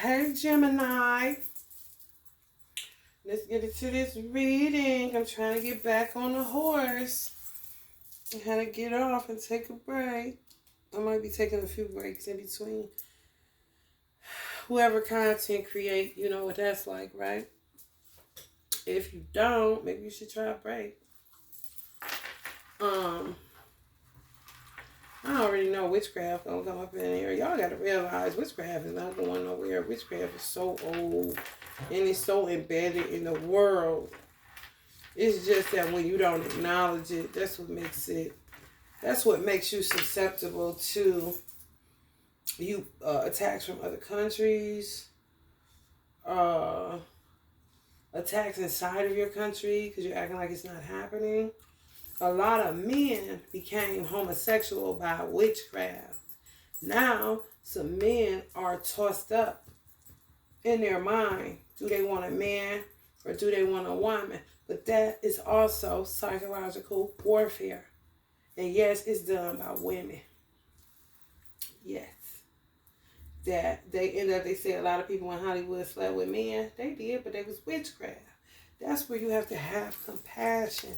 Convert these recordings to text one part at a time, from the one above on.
Hey Gemini, let's get into this reading. I'm trying to get back on the horse. I had to get off and take a break. I might be taking a few breaks in between. Whoever content create, you know what that's like, right? If you don't, maybe you should try a break. Um, I already know witchcraft gonna come up in here. Y'all gotta realize witchcraft is not going nowhere. Witchcraft is so old and it's so embedded in the world. It's just that when you don't acknowledge it, that's what makes you susceptible to attacks from other countries, uh, attacks inside of your country because you're acting like it's not happening. A lot of men became homosexual by witchcraft. Now, some men are tossed up in their mind. Do they want a man or do they want a woman? But that is also psychological warfare. And yes, it's done by women. Yes. They say a lot of people in Hollywood slept with men. They did, but they was witchcraft. That's where you have to have compassion.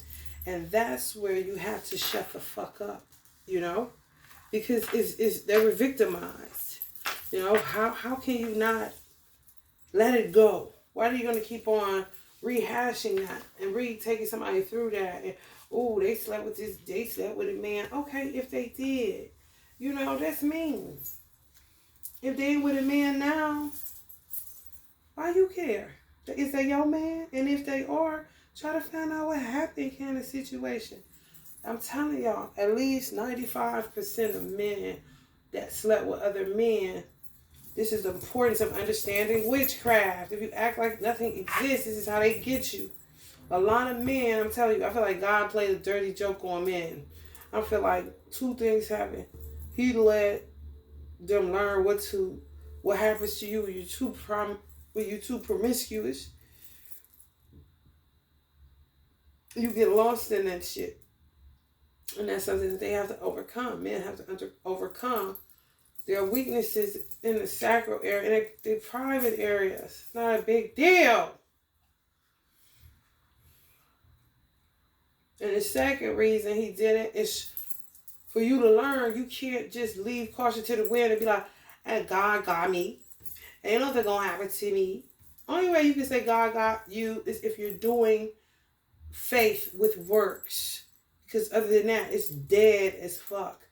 And that's where you have to shut the fuck up, you know? Because they were victimized. You know, how can you not let it go? Why are you going to keep on rehashing that and taking somebody through that? And, oh, they slept with a man. Okay, if they did, you know, that's mean. If they ain't with a man now, why you care? Is they your man? And if they are, try to find out what happened kind of situation. I'm telling y'all, at least 95% of men that slept with other men, this is the importance of understanding witchcraft. If you act like nothing exists, this is how they get you. A lot of men, I'm telling you, I feel like God played a dirty joke on men. I feel like two things happen. He let them learn what happens to you when you're too promiscuous. You get lost in that shit. And that's something that they have to overcome. Men have to overcome their weaknesses in the sacral area, in the private areas. It's not a big deal. And the second reason he did it is for you to learn. You can't just leave caution to the wind and be like, and God got me. Ain't nothing gonna happen to me. Only way you can say God got you is if you're doing faith with works. Because other than that, it's dead as fuck.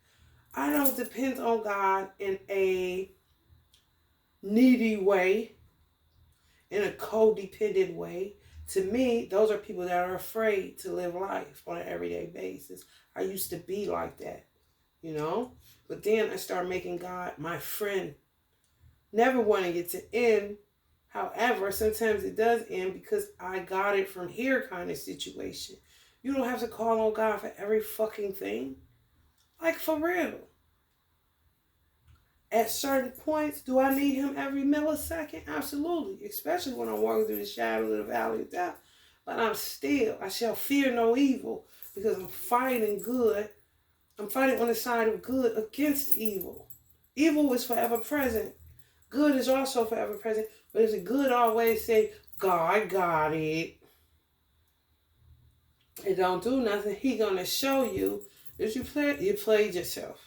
I don't depend on God in a needy way, in a codependent way. To me, those are people that are afraid to live life on an everyday basis. I used to be like that, you know? But then I started making God my friend. Never wanting it to end. However, sometimes it does end because I got it from here kind of situation. You don't have to call on God for every fucking thing. Like, for real. At certain points, do I need him every millisecond? Absolutely. Especially when I'm walking through the shadow of the valley of death. But I shall fear no evil because I'm fighting good. I'm fighting on the side of good against evil. Evil is forever present. Good is also forever present. But if the good always say, God got it, it don't do nothing, he gonna show you that you played yourself.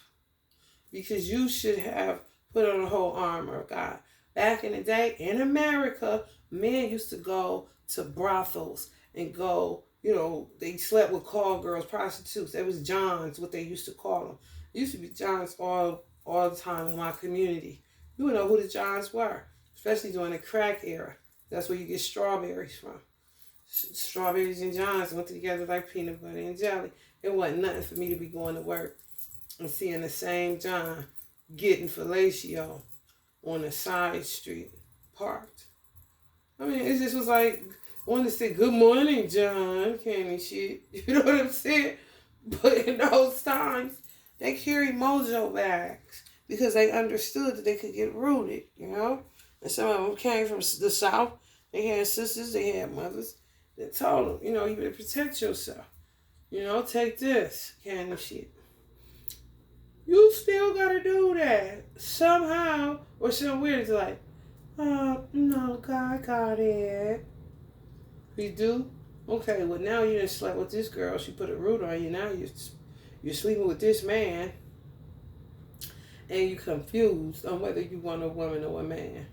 Because you should have put on the whole armor of God. Back in the day, in America, men used to go to brothels and go, you know, they slept with call girls, prostitutes. That was Johns, what they used to call them. It used to be Johns all the time in my community. You would know who the Johns were, especially during the crack era. That's where you get strawberries from. Strawberries and Johns went together like peanut butter and jelly. It wasn't nothing for me to be going to work and seeing the same John getting fellatio on a side street parked. I mean, it just was like, I wanted to say, good morning, John, candy shit. You know what I'm saying? But in those times, they carried mojo bags because they understood that they could get rooted, you know? And some of them came from the South. They had sisters, they had mothers that told them, you know, you better protect yourself. You know, take this kind of shit. You still gotta do that somehow or some weird. It's like, No, God got it. You do? Okay, well now you done slept with this girl. She put a root on you. Now you're sleeping with this man. And you're confused on whether you want a woman or a man.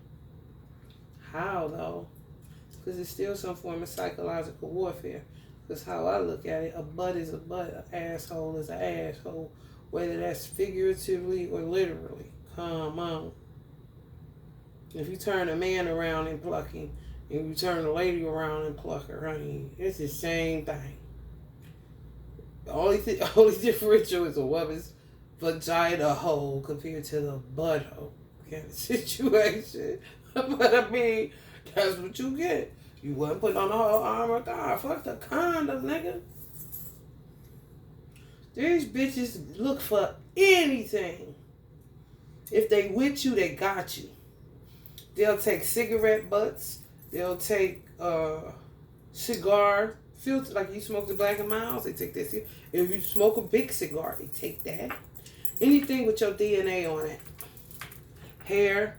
How, though? Because it's still some form of psychological warfare. Because how I look at it, a butt is a butt. An asshole is an asshole. Whether that's figuratively or literally. Come on. If you turn a man around and pluck him, and you turn a lady around and pluck her, honey, it's the same thing. The only differential is a woman's vagina hole compared to the butthole kind of situation. But I mean, that's what you get. You wasn't putting on the whole armor of God. Fuck the condom, nigga. These bitches look for anything. If they with you, they got you. They'll take cigarette butts. They'll take cigar filter, like you smoke the Black and Milds, they take that. If you smoke a big cigar, they take that. Anything with your DNA on it. Hair.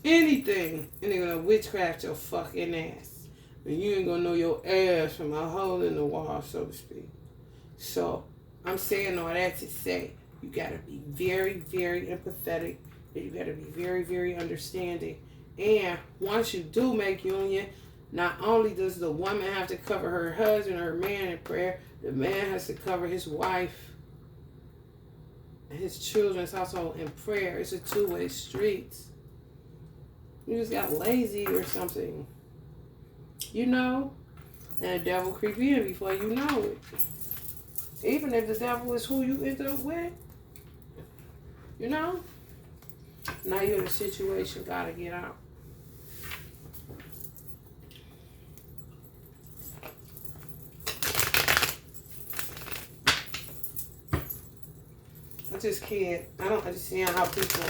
Anything. And they're going to witchcraft your fucking ass. And you ain't going to know your ass from a hole in the wall, so to speak. So, I'm saying all that to say, you got to be very, very empathetic. And you got to be very, very understanding. And once you do make union, not only does the woman have to cover her husband or her man in prayer, the man has to cover his wife and his children's household in prayer. It's a two-way street. You just got lazy or something. You know? And the devil creep in before you know it. Even if the devil is who you end up with. You know? Now you're in a situation, gotta get out. I just can't. I don't understand how people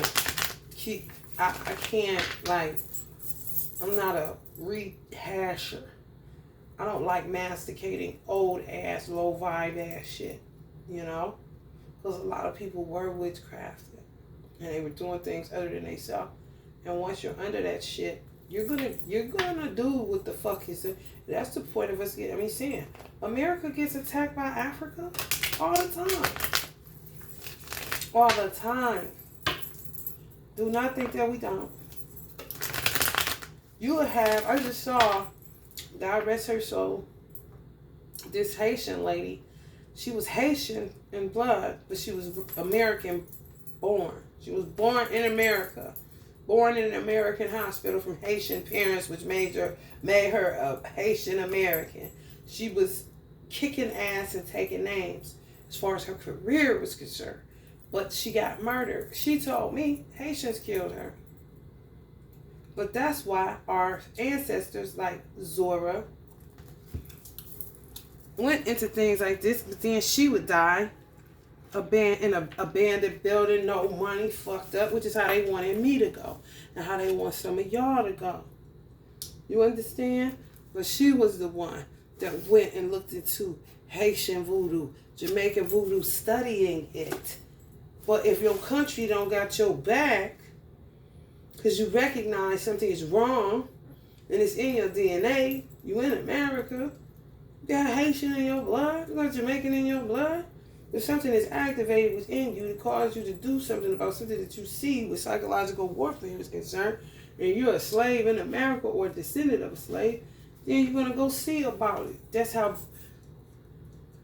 keep. I can't, like, I'm not a rehasher. I don't like masticating old ass, low vibe ass shit, you know? Because a lot of people were witchcrafted and they were doing things other than themselves. And once you're under that shit, you're gonna do what the fuck is it. That's the point of us getting. I mean, seeing America gets attacked by Africa all the time. All the time. Do not think that we don't. You would have, I just saw, God rest her soul, this Haitian lady. She was Haitian in blood, but she was American born. She was born in America. Born in an American hospital from Haitian parents, which made her a Haitian American. She was kicking ass and taking names as far as her career was concerned. But she got murdered. She told me Haitians killed her. But that's why our ancestors like Zora went into things like this. But then she would die in an abandoned building, no money, fucked up, which is how they wanted me to go. And how they want some of y'all to go. You understand? But she was the one that went and looked into Haitian voodoo, Jamaican voodoo, studying it. But if your country don't got your back, because you recognize something is wrong, and it's in your DNA, you in America, you got Haitian in your blood, you got Jamaican in your blood, if something is activated within you to cause you to do something about something that you see with psychological warfare is concerned, and you're a slave in America or a descendant of a slave, then you're going to go see about it. That's how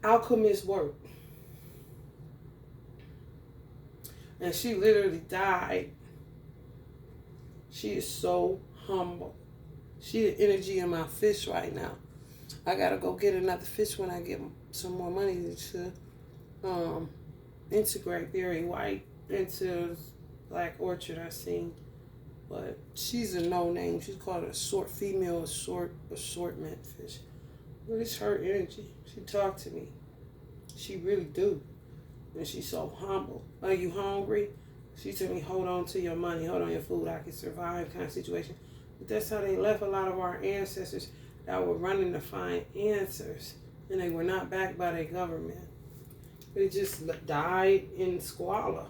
alchemists work. And she literally died. She is so humble. She the energy in my fish right now. I gotta go get another fish when I get some more money to integrate Berry White into Black Orchid I seen. But she's a no-name. She's called a female assortment fish. But it's her energy. She talked to me. She really do. And she's so humble. Are you hungry? She told me, hold on to your money, hold on your food, I can survive kind of situation. But that's how they left a lot of our ancestors that were running to find answers. And they were not backed by their government. They just died in squalor.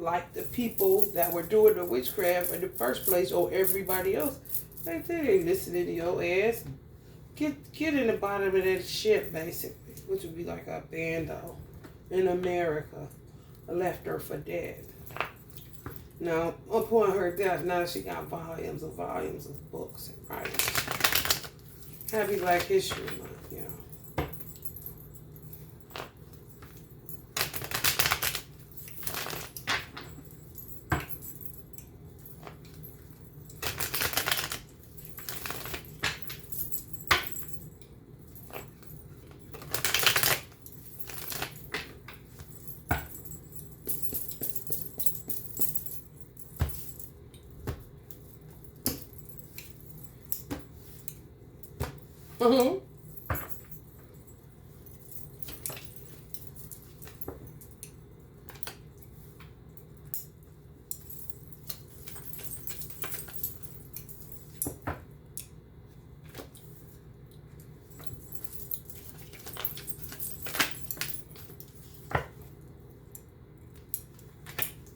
like the people that were doing the witchcraft in the first place or everybody else. They ain't listening to your ass. Get in the bottom of that ship, basically, which would be like a bando in America. Left her for dead. Now, upon her death, now she got volumes and volumes of books and writings. Happy Black History Month, you know. Mm-hmm.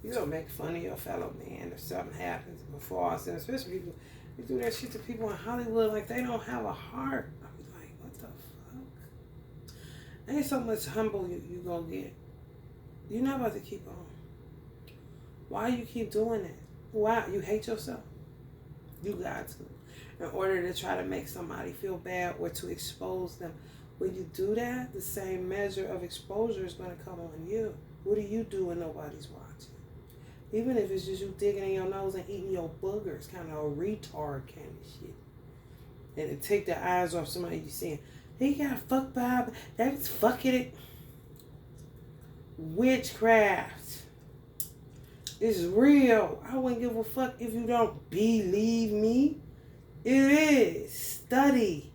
You don't make fun of your fellow man if something happens before us, and especially people, you do that shit to people in Hollywood like they don't have a heart. I be like, what the fuck? Ain't so much humble you gonna get. You're not about to keep on. Why you keep doing that? Why? You hate yourself? You got to. In order to try to make somebody feel bad or to expose them. When you do that, the same measure of exposure is going to come on you. What do you do when nobody's watching? Even if it's just you digging in your nose and eating your boogers, kind of a retard kind of shit. And to take the eyes off somebody you seeing, he got fucked by, that's fucking it. Witchcraft is real. I wouldn't give a fuck if you don't believe me. It is. Study.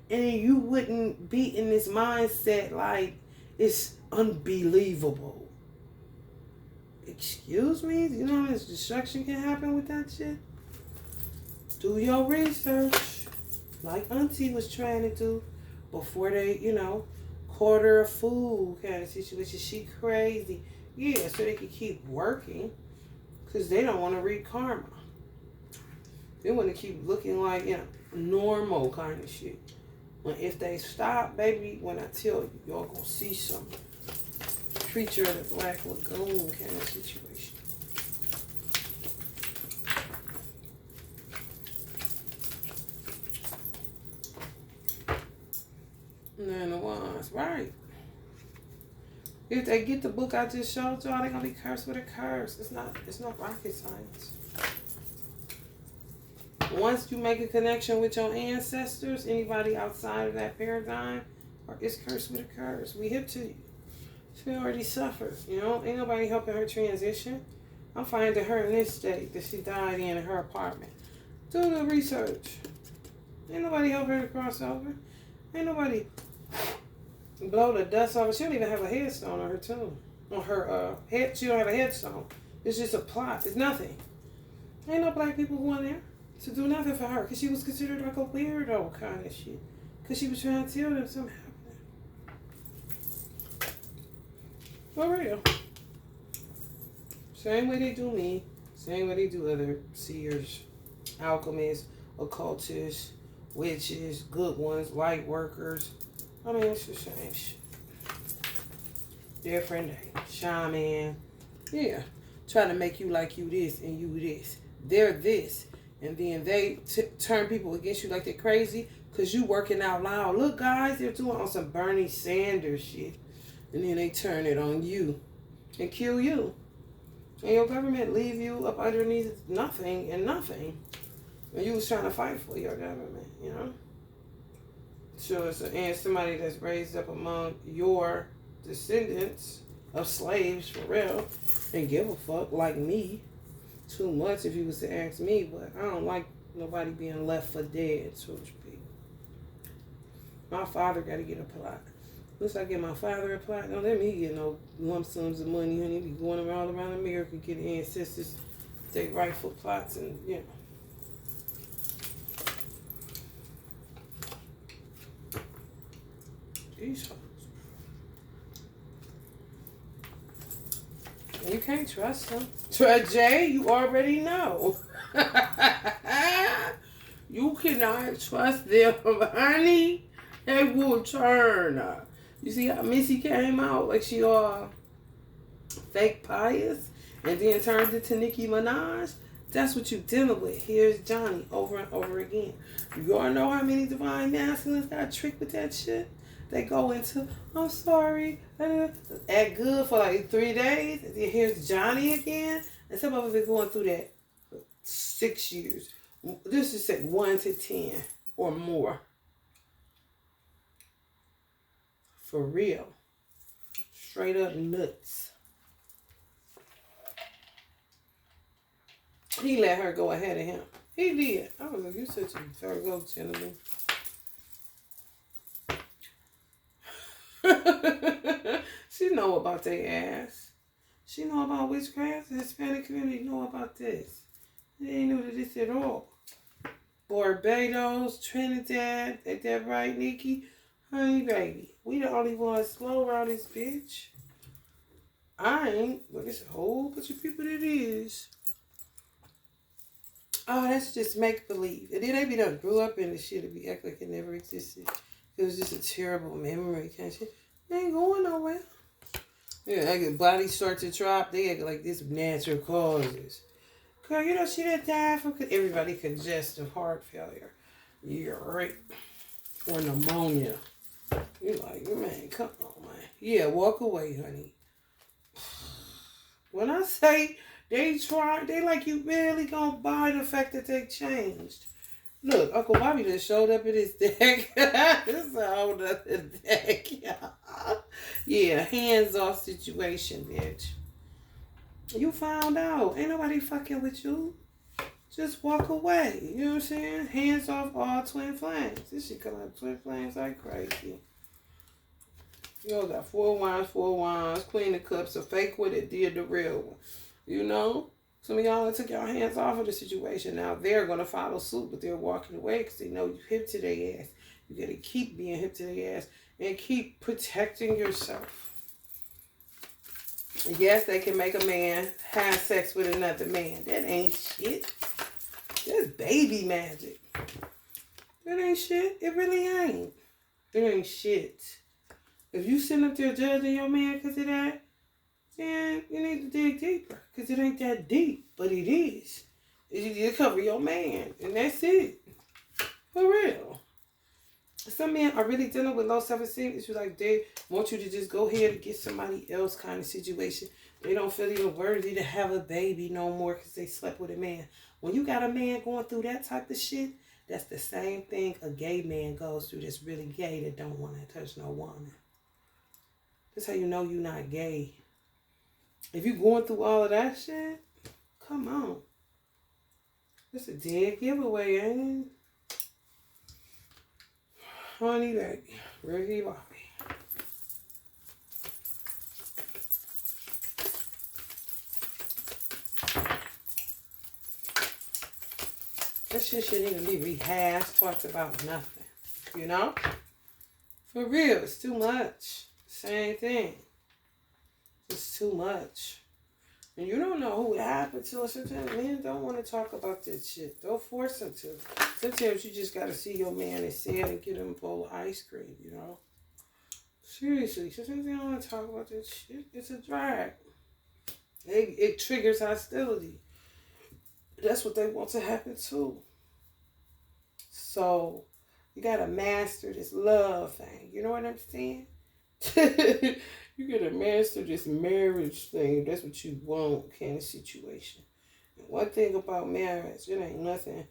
And then you wouldn't be in this mindset like it's unbelievable. Excuse me? You know how much destruction can happen with that shit? Do your research. Like Auntie was trying to do before they, quarter of food kind of situation. She crazy. Yeah, so they could keep working because they don't want to read karma. They want to keep looking like, normal kind of shit. When if they stop, baby, when I tell you, y'all gonna see some creature of the Black Lagoon kind of situation. None of ones, right? If they get the book I just showed y'all, they're gonna be cursed with a curse. It's no rocket science. Once you make a connection with your ancestors, anybody outside of that paradigm, is cursed with a curse. We hip to you. She already suffers, Ain't nobody helping her transition. I'm finding her in this state that she died in her apartment. Do the research. Ain't nobody help her to cross over. Ain't nobody blow the dust off. She don't even have a headstone on her tomb. On her head, she don't have a headstone. It's just a plot. It's nothing. Ain't no black people going there to do nothing for her because she was considered like a weirdo kind of shit. Because she was trying to tell them something happened. For real. Same way they do me. Same way they do other seers, alchemists, occultists, witches, good ones, light workers. I mean, it's the same shit. Different day. Shaman. Yeah. Trying to make you like you this and you this. They're this. And then they turn people against you like they're crazy because you working out loud. Look, guys, they're doing on some Bernie Sanders shit. And then they turn it on you and kill you. And your government leave you up underneath nothing and nothing. And you was trying to fight for your government, So it's somebody that's raised up among your descendants of slaves for real and give a fuck like me. Too much if you was to ask me, but I don't like nobody being left for dead, so to speak. My father got to get a plot. Once I get my father a plot, don't let me get no lump sums of money, honey. Be going all around America getting ancestors take rightful plots and, These folks. You can't trust them. Jay, you already know. You cannot trust them, honey. They will turn. You see how Missy came out like she all fake pious and then turned into Nicki Minaj? That's what you're dealing with. Here's Johnny over and over again. You all know how many divine masculines got tricked with that shit? They go into, I'm sorry, act good for like 3 days, and then here's Johnny again. And some of us been going through that for 6 years. This is at 1 to 10 or more. For real. Straight up nuts. He let her go ahead of him. He did. I was like, you such a Virgo gentleman. She know about their ass. She know about witchcraft. The Hispanic community know about this. They ain't knew this at all. Barbados, Trinidad, ain't that right, Nikki? Honey, baby, we the only ones slow around this bitch. I ain't, but it's a whole bunch of people that is. Oh, that's just make-believe. And then they be done grew up in the shit and be act like it never existed. It was just a terrible memory kind of shit. They ain't going nowhere. Yeah, like the body start to drop, they act like this natural causes. Girl, you know she done died from everybody congestive heart failure. You're right. Or pneumonia. You're like, man, come on, man. Yeah, walk away, honey. When I say they try, they like you really gonna buy the fact that they changed. Look, Uncle Bobby just showed up in his deck. This is a whole other deck, y'all. Yeah, hands off situation, bitch. You found out. Ain't nobody fucking with you. Just walk away. You know what I'm saying? Hands off all twin flames. This shit coming up twin flames like crazy. You all got 4 wands, Queen of Cups, a fake one that did the real one. You know? Some of y'all took your hands off of the situation. Now they're going to follow suit, but they're walking away because they know you hip to their ass. You got to keep being hip to their ass and keep protecting yourself. Yes, they can make a man have sex with another man. That ain't shit. That's baby magic. That ain't shit. It really ain't. It ain't shit. If you sitting up there judging your man because of that, then you need to dig deeper. Because it ain't that deep. But it is. You cover your man. And that's it. For real. Some men are really dealing with low self-esteem. It's like they want you to just go ahead and get somebody else kind of situation. They don't feel even worthy to have a baby no more because they slept with a man. When you got a man going through that type of shit, that's the same thing a gay man goes through that's really gay that don't want to touch no woman. That's how you know you're not gay. If you going through all of that shit, come on. It's a dead giveaway, ain't it? Honey, baby, Ricky Bobby. That shit shouldn't even be rehashed, talked about nothing. You know? For real, it's too much. Same thing. It's too much. And you don't know who it happened to. Sometimes men don't want to talk about this shit. Don't force them to. Sometimes you just got to see your man and say it and get him a bowl of ice cream, you know? Seriously, sometimes they don't want to talk about this shit. It's a drag. It triggers hostility. That's what they want to happen too. So, you got to master this love thing. You know what I'm saying? You gotta master this marriage thing. That's what you want kind of situation. And one thing about marriage, it ain't nothing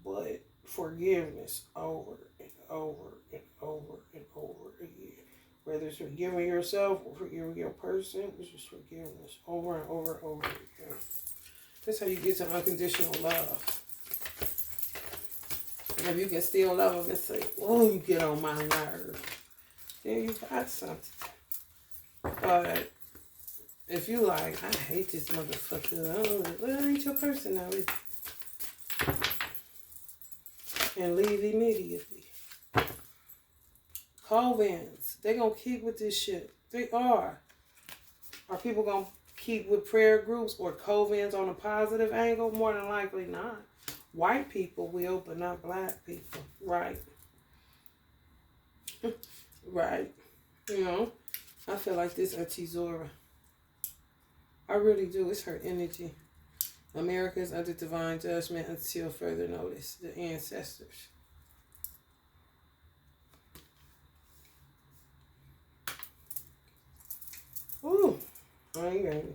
but forgiveness over and over and over and over again. Whether it's forgiving yourself or forgiving your person, it's just forgiveness over and over and over again. That's how you get to unconditional love. And if you can still love them and say, oh, you get on my nerve, then you got something. But if you like, I hate this motherfucker, well, it ain't your person now, is it? And leave immediately. Call-ins. They gonna keep with this shit. They are. Are people gonna keep with prayer groups or covens on a positive angle? More than likely not. White people will, but not black people. Right. Right. You know, I feel like this Auntie Zora. I really do. It's her energy. America is under divine judgment until further notice. The ancestors. Ooh, I ain't ready.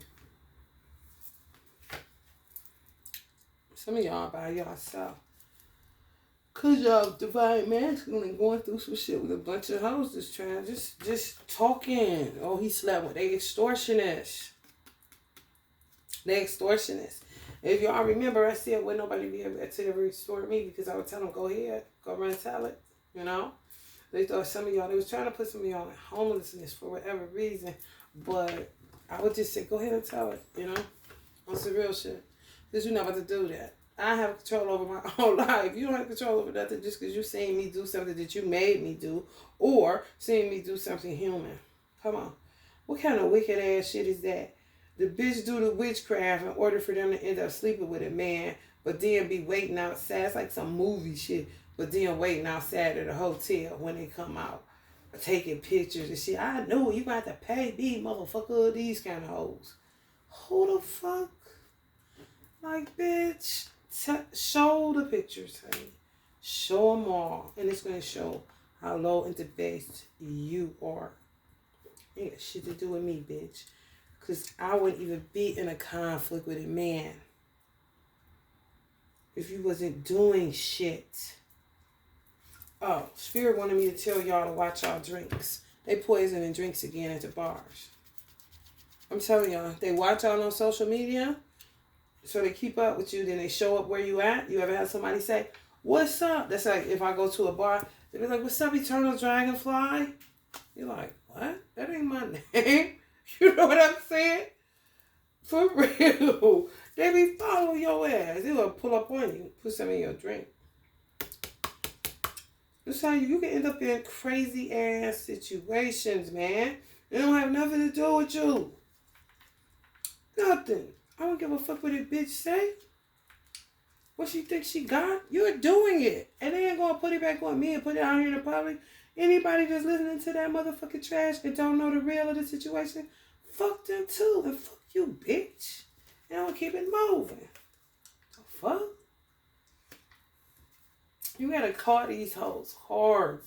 Some of y'all by yourself. Cause y'all divine masculine going through some shit with a bunch of hoes just talking. Oh, he slept with they extortionists. They extortionists. If y'all remember, I said would nobody be able to ever extort me because I would tell them, go ahead, go run tell it. You know? They thought some of y'all, they was trying to put some of y'all in homelessness for whatever reason. But I would just say, go ahead and tell it, you know? On some real shit. Because you're not about to do that. I have control over my own life. You don't have control over nothing just because you seen me do something that you made me do or seeing me do something human. Come on. What kind of wicked ass shit is that? The bitch do the witchcraft in order for them to end up sleeping with a man, but then be waiting outside. It's like some movie shit, but then waiting outside at the hotel when they come out. Taking pictures and shit. I know you got to pay me, motherfucker, these kind of hoes. Who the fuck? Like, bitch, show the pictures, honey. Show them all. And it's going to show how low and debased you are. Ain't got shit to do with me, bitch. Because I wouldn't even be in a conflict with a man if you wasn't doing shit. Oh, Spirit wanted me to tell y'all to watch y'all drinks. They poisoning drinks again at the bars. I'm telling y'all, they watch y'all on social media, so they keep up with you, then they show up where you at. You ever had somebody say, what's up? That's like if I go to a bar, they be like, what's up, Eternal Dragonfly? You're like, what? That ain't my name. You know what I'm saying? For real. They be following your ass. They will pull up on you, put some in your drink. That's how you can end up in crazy ass situations, man. It don't have nothing to do with you. Nothing. I don't give a fuck what that bitch say. What she thinks she got? You're doing it. And they ain't gonna put it back on me and put it out here in the public. Anybody that's listening to that motherfucking trash and don't know the real of the situation, fuck them too. And fuck you, bitch. And I'm gonna keep it moving. The fuck? You gotta call these hoes hard.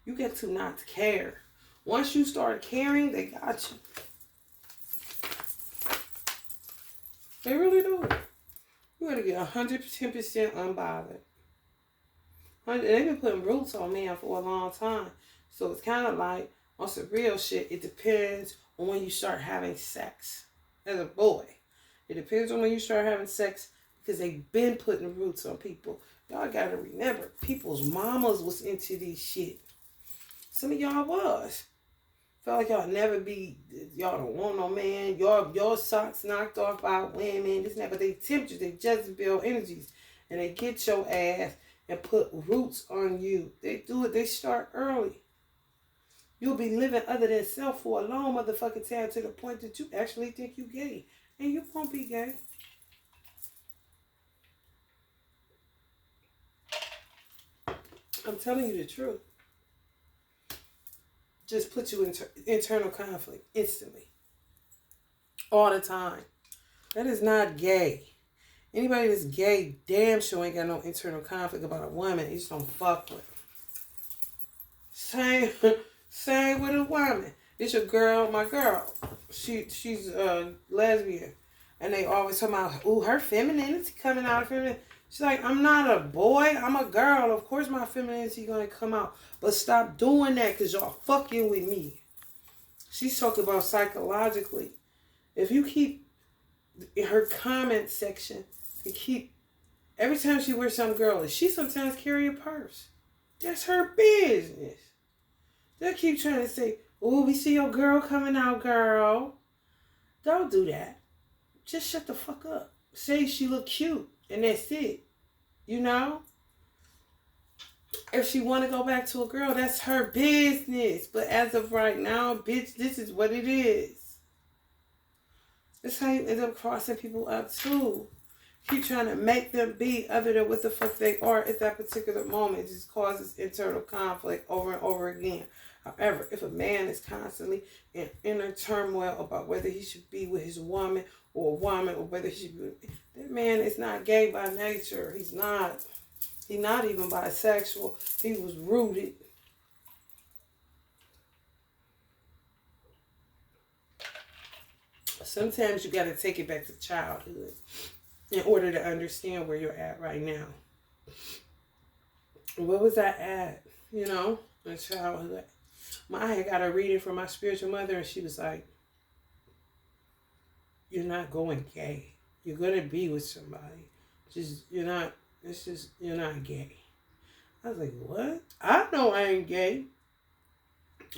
You get to not care. Once you start caring, they got you. They really do. You gotta get 110% unbothered. They've been putting roots on man for a long time. So it's kind of like, on some real shit, it depends on when you start having sex. As a boy. It depends on when you start having sex because they've been putting roots on people. Y'all gotta remember, people's mamas was into these shit. Some of y'all was. Felt like y'all y'all don't want no man. Your socks knocked off by women, this and that. But they tempt you, they Jezebel energies. And they get your ass and put roots on you. They do it, they start early. You'll be living other than self for a long motherfucking time to the point that you actually think you gay. And you won't be gay. I'm telling you the truth. Just put you in internal conflict instantly. All the time. That is not gay. Anybody that's gay, damn sure ain't got no internal conflict about a woman. You just don't fuck with. Same with a woman. It's your girl, my girl. She's lesbian. And they always talk about, ooh, her femininity coming out of feminine. She's like, I'm not a boy, I'm a girl. Of course my femininity gonna come out. But stop doing that because y'all fucking with me. She's talking about psychologically. If you keep in her comment section and keep every time she wears some girl, she sometimes carry a purse. That's her business. They'll keep trying to say, oh, we see your girl coming out, girl. Don't do that. Just shut the fuck up. Say she look cute and that's it. You know? If she want to go back to a girl, that's her business. But as of right now, bitch, this is what it is. That's how you end up crossing people up too. Keep trying to make them be other than what the fuck they are at that particular moment. It just causes internal conflict over and over again. However, if a man is constantly in inner turmoil about whether he should be with his woman or a woman or whether he should be, that man is not gay by nature. He's not. He's not even bisexual. He was rooted. Sometimes you got to take it back to childhood in order to understand where you're at right now. What was I at, in childhood? I had got a reading from my spiritual mother, and she was like, you're not going gay. You're going to be with somebody. You're not gay. I was like, what? I know I ain't gay.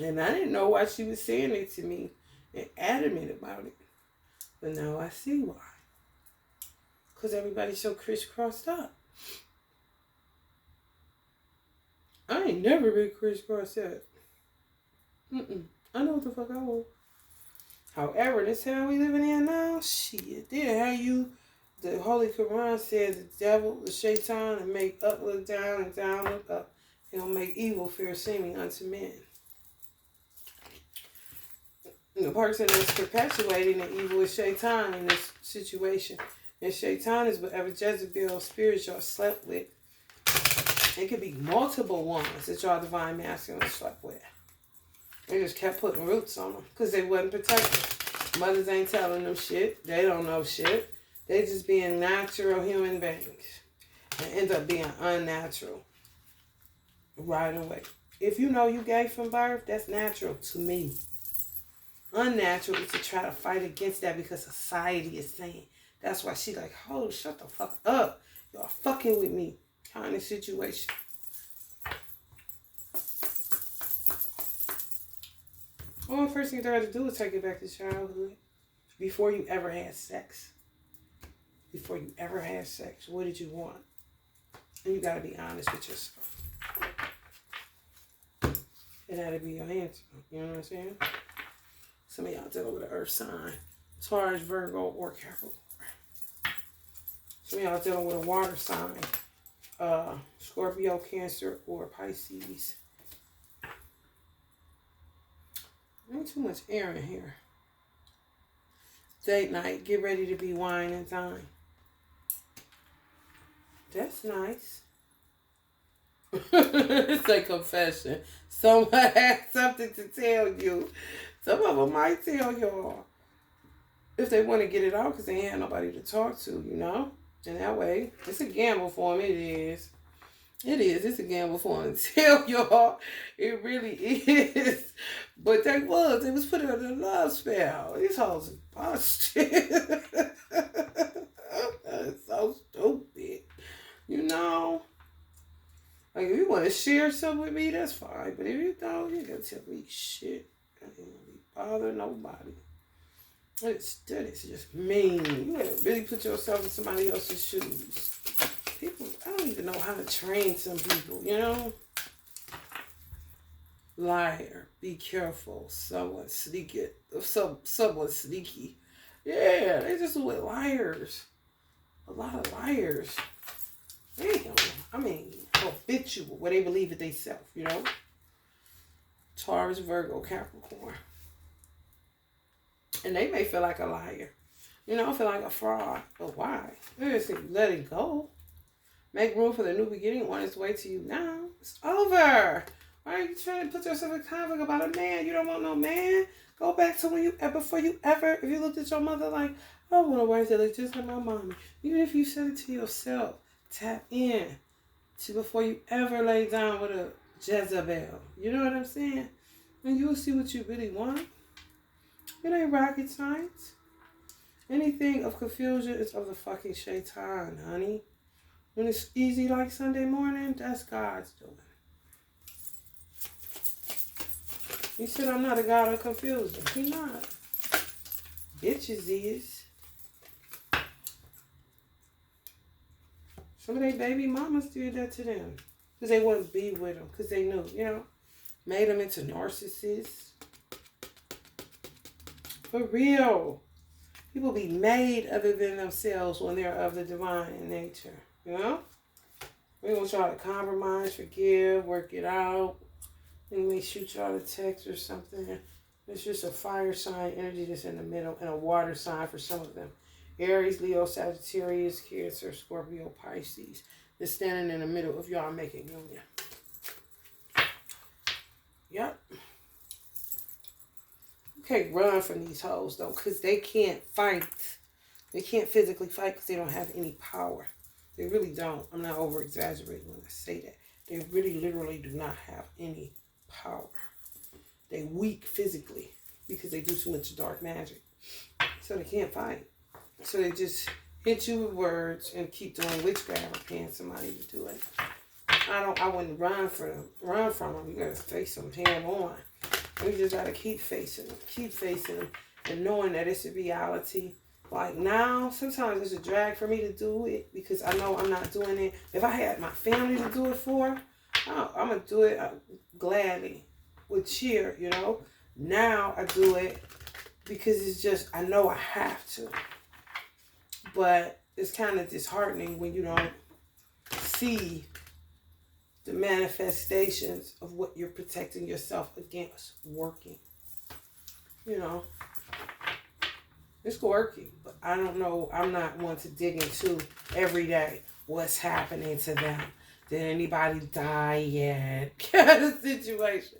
And I didn't know why she was saying it to me and adamant about it. But now I see why. Because everybody's so crisscrossed up. I ain't never been crisscrossed up. I know what the fuck I want. However, this town we living in now, shit, the Holy Quran says the devil, the shaitan, and make up look down and down look up. He'll make evil fair seeming unto men. The person that's perpetuating the evil is shaitan in this situation. And shaitan is whatever Jezebel spirits y'all slept with. It could be multiple ones that y'all divine masculine slept with. They just kept putting roots on them because they wasn't protected. Mothers ain't telling them shit. They don't know shit. They just being natural human beings and end up being unnatural right away. If you know you gay from birth, that's natural to me. Unnatural is to try to fight against that because society is saying. That's why she like, oh, shut the fuck up. Y'all fucking with me kind of situation. Well, the first thing you got to do is take it back to childhood. Before you ever had sex. Before you ever had sex, what did you want? And you got to be honest with yourself. It had to be your answer. You know what I'm saying? Some of y'all dealing with an earth sign. Taurus, Virgo, or Capricorn. Some of y'all dealing with a water sign. Scorpio, Cancer, or Pisces. Not too much air in here. Date night. Get ready to be wine and dine. That's nice. It's a confession. Someone has something to tell you. Some of them might tell y'all if they want to get it out because they ain't had nobody to talk to, And that way, it's a gamble for them. It is. It is. It's a gamble for them to tell y'all. It really is. But they was put under a love spell. These hoes are busted. It's so stupid. Like, if you want to share something with me, that's fine. But if you don't, you gotta tell me shit. I ain't gonna be bothering nobody. That is just mean. You gotta really put yourself in somebody else's shoes. People, I don't even know how to train some people, Liar. Be careful. Someone sneaky. Someone sneaky. Yeah, they just with liars. A lot of liars. Damn. Habitual. Where they believe it themselves, Taurus, Virgo, Capricorn. And they may feel like a liar. Feel like a fraud. But why? Just let it go. Make room for the new beginning on its way to you now. It's over. Why are you trying to put yourself in conflict about a man? You don't want no man. Go back to if you looked at your mother like, I don't want a wife that looks just like my mommy. Even if you said it to yourself, tap in to before you ever lay down with a Jezebel. You know what I'm saying? And you'll see what you really want. It ain't rocket science. Anything of confusion is of the fucking shaitan, honey. When it's easy like Sunday morning, that's God's doing. He said, I'm not a God of confusion. He not. Bitches is. Some of their baby mamas did that to them. Because they wouldn't be with them. Because they knew, Made them into narcissists. For real. People be made other than themselves when they're of the divine in nature. You know? We're going to try to compromise, forgive, work it out. And we shoot y'all a text or something. It's just a fire sign energy that's in the middle and a water sign for some of them. Aries, Leo, Sagittarius, Cancer, Scorpio, Pisces. They're standing in the middle of y'all making union. Yep. You can't run from these hoes, though, because they can't fight. They can't physically fight because they don't have any power. They really don't. I'm not over-exaggerating when I say that. They really, literally do not have any power. They weak physically because they do too much dark magic. So they can't fight. So they just hit you with words and keep doing witchcraft or paying somebody to do it. I wouldn't run from them. You gotta face them head on. You just gotta keep facing them, and knowing that it's a reality. Like now, sometimes it's a drag for me to do it because I know I'm not doing it. If I had my family to do it for, I'm gonna do it gladly, with cheer, you know. Now I do it because it's just, I know I have to. But it's kind of disheartening when you don't see the manifestations of what you're protecting yourself against working. You know, it's working, but I don't know. I'm not one to dig into every day what's happening to them. Did anybody die yet? Kind of situation.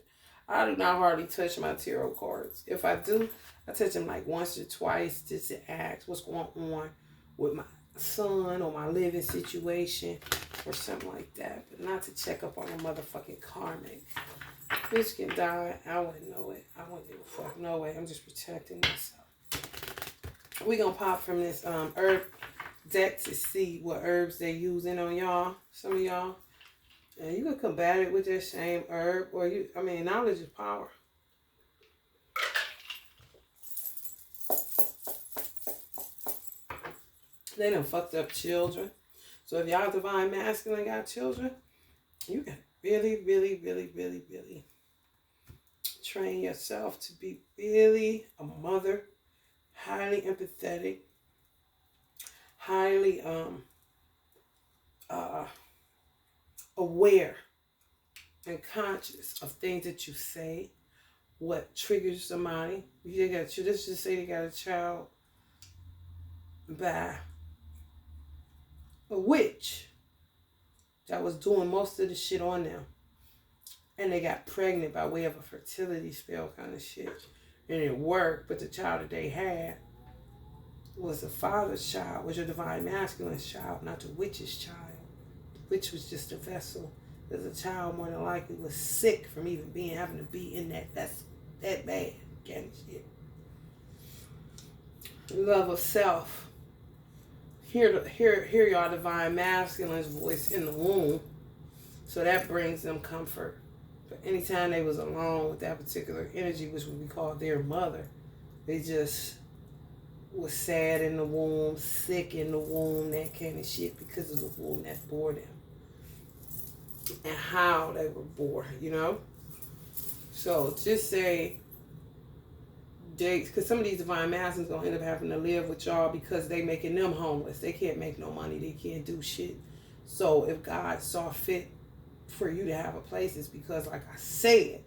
I do not hardly touch my tarot cards. If I do, I touch them like once or twice just to ask what's going on with my son or my living situation or something like that. But not to check up on a motherfucking karmic. Bitch can die. I wouldn't know it. I wouldn't give a fuck. No way. I'm just protecting myself. We gonna pop from this herb deck to see what herbs they using on y'all. Some of y'all. And you can combat it with that same herb. Or knowledge is power. They done fucked up children. So if y'all divine masculine got children, you can really, really, really, really, really train yourself to be really a mother, highly empathetic, highly aware and conscious of things that you say, what triggers somebody. Let's just say they got a child by a witch that was doing most of the shit on them. And they got pregnant by way of a fertility spell kind of shit. And it worked, but the child that they had was the father's child, was your divine masculine's child, not the witch's child. The witch was just a vessel. Because the child more than likely was sick from even having to be in that vessel. That bad kind of shit. Love of self. Hear y'all divine masculine's voice in the womb. So that brings them comfort. But anytime they was alone with that particular energy, which would be called their mother, they just was sad in the womb, sick in the womb, that kind of shit, because of the womb that bore them. And how they were born, you know? So just say, because some of these divine masculines going to end up having to live with y'all because they making them homeless. They can't make no money. They can't do shit. So if God saw fit for you to have a place, it's because, like I said,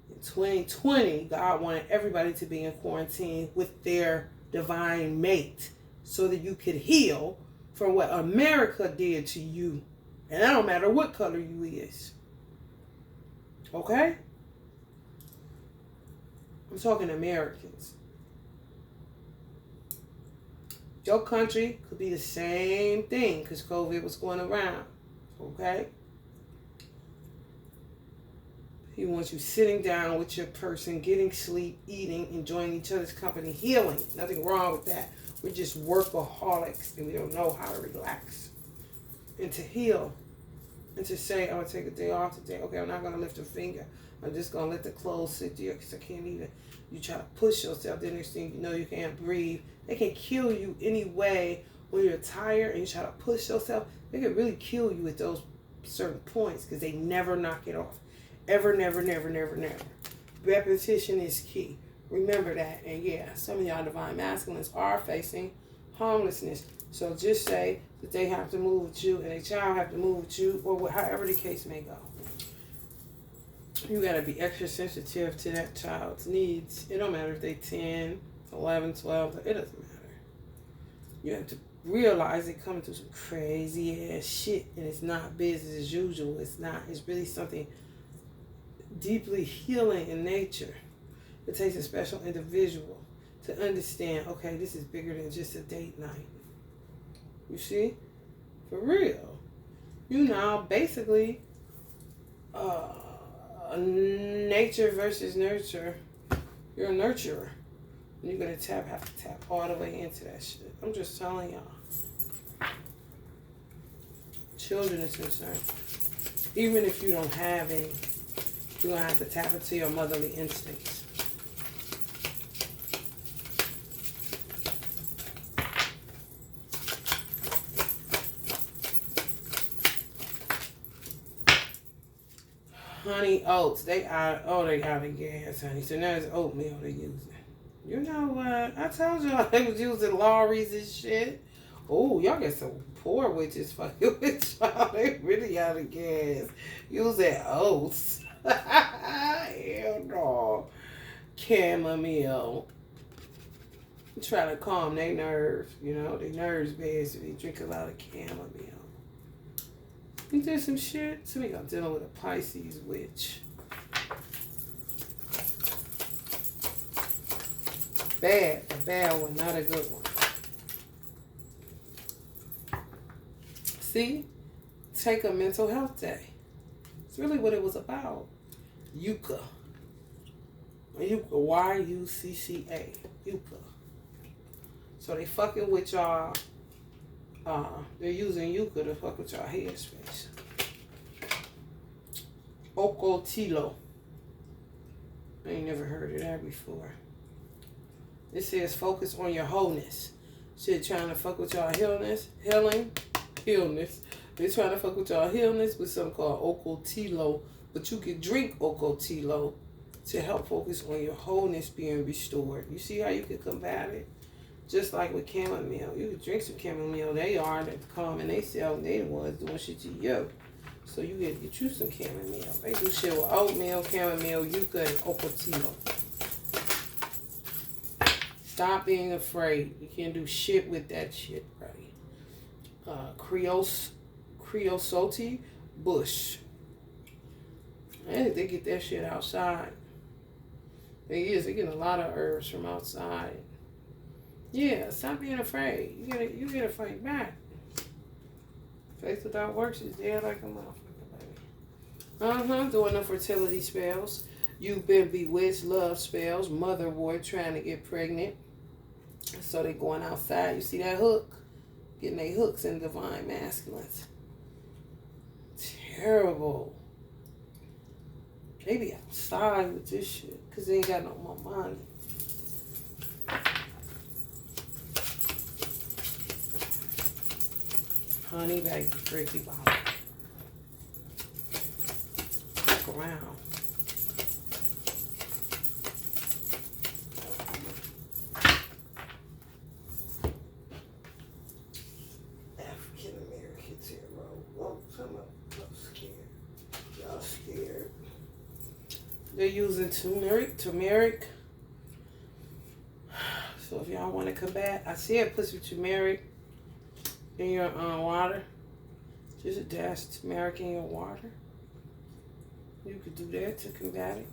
in 2020, God wanted everybody to be in quarantine with their divine mate so that you could heal from what America did to you. And it don't matter what color you is. Okay? I'm talking Americans. Your country could be the same thing because COVID was going around. Okay? He wants you sitting down with your person, getting sleep, eating, enjoying each other's company, healing. Nothing wrong with that. We're just workaholics and we don't know how to relax. And to heal. And to say, I'm going to take a day off today. Okay, I'm not going to lift a finger. I'm just going to let the clothes sit there because I can't even. You try to push yourself. The next thing you know, you can't breathe. They can kill you anyway when you're tired and you try to push yourself. They can really kill you at those certain points because they never knock it off. Ever, never, never, never, never. Repetition is key. Remember that. And yeah, some of y'all divine masculines are facing homelessness. So just say that they have to move with you and a child have to move with you, or however the case may go. You got to be extra sensitive to that child's needs. It don't matter if they're 10, 11, 12. It doesn't matter. You have to realize they're coming through some crazy ass shit, and it's not business as usual. It's not. It's really something deeply healing in nature. It takes a special individual to understand, okay, this is bigger than just a date night. You see? For real. You now basically nature versus nurture. You're a nurturer. And you're going to have to tap all the way into that shit. I'm just telling y'all. Children is concerned. Even if you don't have any, you're going to have to tap into your motherly instincts. Honey oats, they out of gas, honey. So now it's oatmeal they're using. You know what? I told y'all they was using lorries and shit. Oh, y'all get some poor witches fucking with y'all. They really out of gas. Using oats. Hell no. Chamomile. Try to calm their nerves. You know, their nerves bad, so they drink a lot of chamomile. You did some shit. So we got dealing with a Pisces witch. Bad. A bad one, not a good one. See? Take a mental health day. It's really what it was about. Yucca. Y-U-C-C-A. Yucca. So they fucking with y'all. They're using yucca to fuck with y'all headspace. Ocotilo. I ain't never heard of that before. It says focus on your wholeness. Shit, trying to fuck with y'all healness. They're trying to fuck with y'all healness with something called Ocotilo. But you can drink Ocotilo to help focus on your wholeness being restored. You see how you can combat it? Just like with chamomile. You can drink some chamomile. They are that calm and they sell. They the ones doing shit to you. So you get you some chamomile. They do shit with oatmeal, chamomile, yucca, and ocotilo. Stop being afraid. You can't do shit with that shit, buddy. Creosote bush. They get that shit outside. They're getting a lot of herbs from outside. Yeah, stop being afraid. You gotta fight back. Faith without works is dead like a motherfucker, baby. Doing the fertility spells. You've been bewitched, love spells, motherboard trying to get pregnant. So they going outside. You see that hook? Getting their hooks in divine masculines. Terrible. They be outside with this shit because they ain't got no more money. Honey, baby, freaky bottle. Look around. African Americans here, bro. Oh, come up. I'm scared. Y'all scared. They're using turmeric. So if y'all want to combat, I said put some turmeric in your water. Just a dash of turmeric in your water. You could do that to combat it.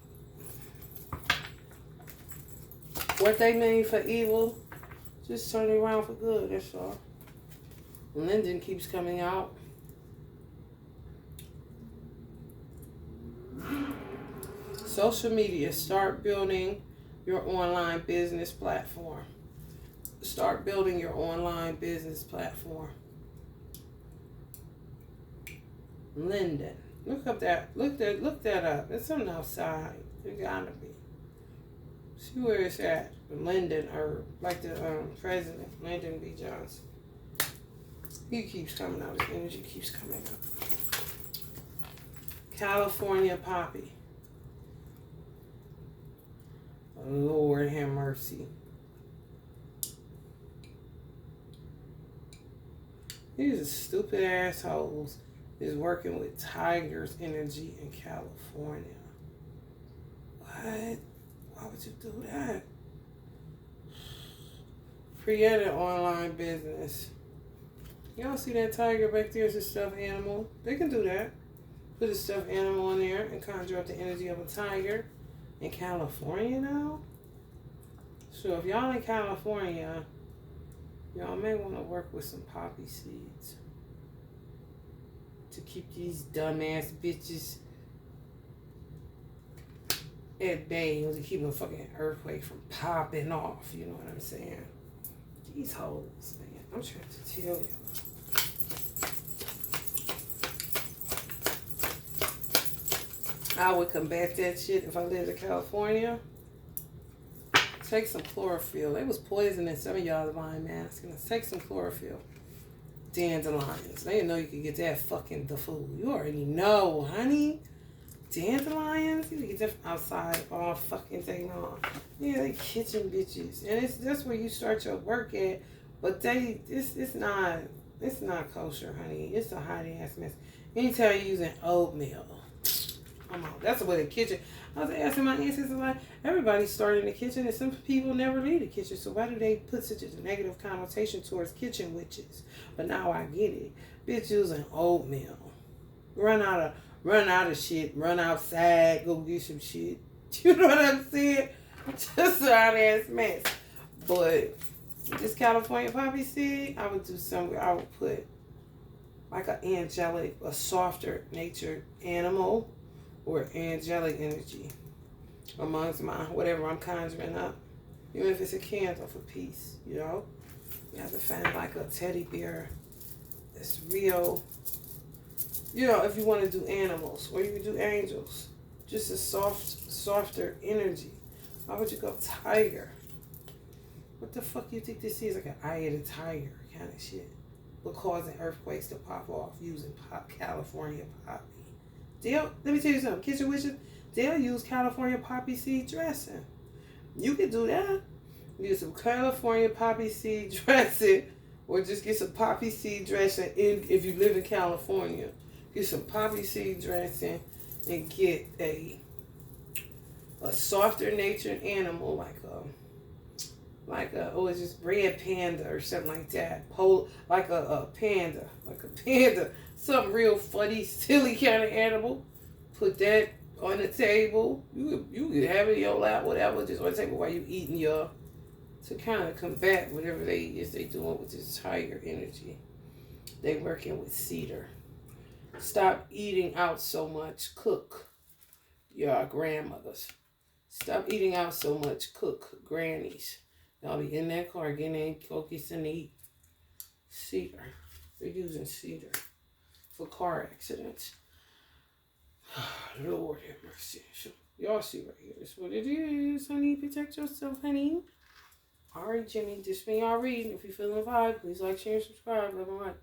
What they mean for evil, just turn it around for good, that's all. Linden keeps coming out. Social media, start building your online business platform. Start building your online business platform. Linden. Look that up. It's something outside. It gotta be. See where it's at. Linden herb. Like the president, Lyndon B. Johnson. He keeps coming out. His energy keeps coming up. California poppy. Lord have mercy. These are stupid assholes is working with Tiger's energy in California. What? Why would you do that? Create an online business. Y'all see that tiger back there as a stuffed animal? They can do that. Put a stuffed animal in there and conjure up the energy of a tiger. In California now? So if y'all in California, y'all may want to work with some poppy seeds to keep these dumbass bitches at bay, to keep a fucking earthquake from popping off. You know what I'm saying? These hoes, man. I'm trying to tell you. I would combat that shit if I lived in California. Take some chlorophyll. They was poisoning some of y'all buying masks. Take some chlorophyll. Dandelions. They didn't know you could get that fucking the food. You already know, honey. Dandelions? You can get that from outside all fucking day long. Yeah, they kitchen bitches. And that's where you start your work at. But it's not kosher, honey. It's a hot ass mess. Anytime you're using oatmeal. Come on, that's the way the kitchen. I was asking my ancestors, like, everybody started in the kitchen, and some people never leave the kitchen. So why do they put such a negative connotation towards kitchen witches? But now I get it. Bitch using oatmeal. Run out of shit. Run outside. Go get some shit. You know what I'm saying? Just a hot ass mess. But this California poppy seed, I would do something. I would put like an angelic, a softer natured animal. Or angelic energy amongst my whatever I'm conjuring up. Even if it's a candle for peace, you know? You have to find like a teddy bear that's real. You know, if you want to do animals, or you can do angels. Just a softer energy. Why would you go tiger? What the fuck you think this is? Like an eye of the tiger kind of shit. But causing earthquakes to pop off using California poppy. Let me tell you something. Kitchen witches, they'll use California poppy seed dressing. You can do that. Get some California poppy seed dressing, or just get some poppy seed dressing if you live in California. Get some poppy seed dressing and get a softer natured animal like a it's just red panda or something like that. Like a panda. Something real funny, silly kind of animal. Put that on the table. You can have it in your lap, whatever, just on the table while you eating to kind of combat whatever they doing with this tiger energy. They working with cedar. Stop eating out so much. Cook. Your grandmothers. Stop eating out so much. Cook. Grannies. Y'all be in that car getting in, go get some to eat. Cedar. They're using cedar for car accidents. Lord have mercy. Y'all see right here. That's what it is, honey. Protect yourself, honey. All right, Jimmy. This been y'all reading. If you feeling the vibe, please like, share, and subscribe. Love and light.